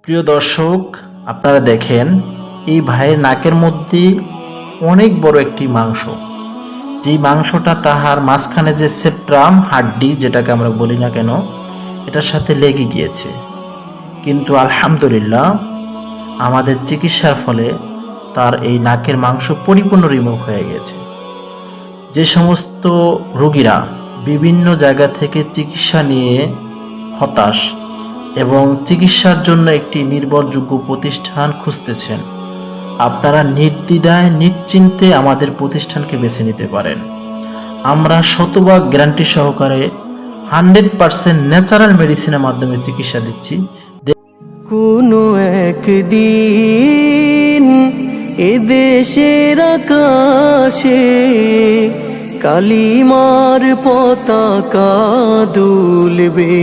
প্রিয় দর্শক, আপনারা দেখেন এই ভাইয়ের নাকের মধ্যে অনেক বড় একটি মাংস, যেই মাংসটা তাহার মাঝখানে যে সেপ্ট্রাম হাড্ডি যেটাকে আমরা বলি না কেন, এটার সাথে লেগে গিয়েছে। কিন্তু আলহামদুলিল্লাহ আমাদের চিকিৎসার ফলে তার এই নাকের মাংস পরিপূর্ণ রিমুভ হয়ে গেছে। যে সমস্ত রোগীরা বিভিন্ন জায়গা থেকে চিকিৎসা নিয়ে হতাশ এবং চিকিৎসার জন্য একটি নির্ভরযোগ্য প্রতিষ্ঠান খুঁজতেছেন, আপনারা নির্দ্বিধায় নিশ্চিন্তে আমাদের প্রতিষ্ঠানকে বেছে নিতে পারেন। আমরা শতভাগ গ্যারান্টি সহকারে 100% ন্যাচারাল মেডিসিনের মাধ্যমে চিকিৎসা দিচ্ছি। কোনো একদিন এদেশের আকাশে কালিমার পতাকা দুলবে,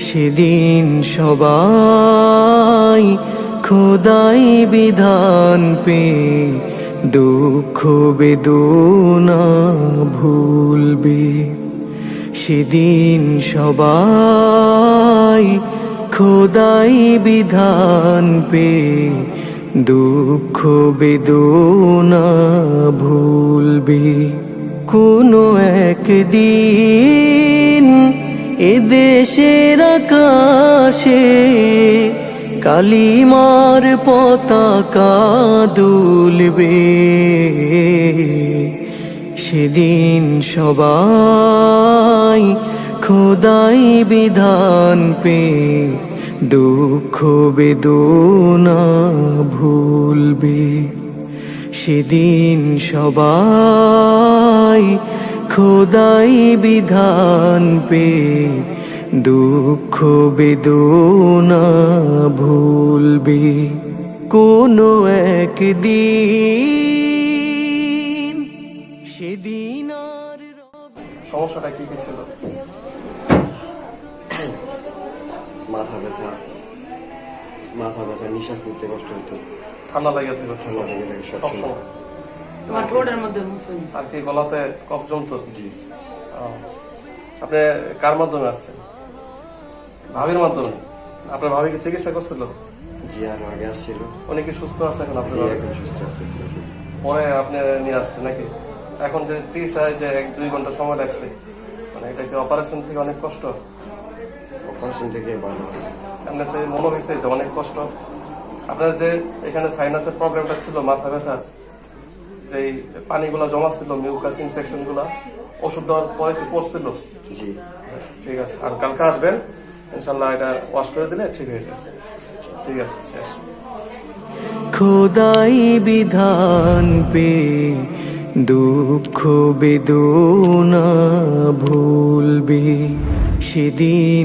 সেদিন সবাই খোদাই বিধান পে দুঃখ বেদনা ভুলবে। সেদিন সবাই খোদাই বিধান পে দুঃখ বেদনা ভুলবে। কোনো একদিন এদেশের আকাশে কালিমার পতাকা দুলবে, সেদিন সবাই খোদাই বিধান পে দুঃখ বেদনা ভুলবে। সেদিন সবাই খোদাই বিধান পে দুঃখ বেদনা ভুলবে। কোনো একদিন সেদিন আর সমস্যাটা কি ছিল? মাথা ব্যথা, নিঃশ্বাস নিতে কষ্ট হতো, ঠান্ডা লেগে ছিল, ঠান্ডা লেগে থাকে সবসময়। তোমার ঠোঁটের মধ্যে মুসুনি আর কি গলাতে কফ জমতো? জি। আপনি কার মাধ্যমে আসছেন? ভাবির মাধ্যমে? আপনার ভাবিকে চিকিৎসা করছিল? জি, আর আগে আসছিল। উনি কি সুস্থ আছে এখন? আপনার এখন সুস্থ আছে। পরে আপনি নিয়ে আসছেন নাকি? এখন যে চিকিৎসায় যে 1-2 ঘন্টা সময় লাগছে, মানে এটা কি অপারেশন থেকে অনেক কষ্ট? অপারেশন থেকে ভালো। এমনিতে মনে হয়েছে যে অনেক কষ্ট। আপনার যে এখানে সাইনাসের প্রবলেমটা ছিল, মাথা ব্যথা, যে পানিগুলা জমা ছিল, মিউকাস ইনফেকশন গুলা, ওষুধ দেওয়ার পরে কি পড়ছিল? জি, ঠিক আছে। আর কালকে আসবেন, ইনশাল্লাহ এটা ওয়াশ করে দিলে ঠিক হয়ে যাবে। ঠিক আছে, শেষ। খোদাই বিধান পে দুঃখ বেদনা ভুলবে, সেদিন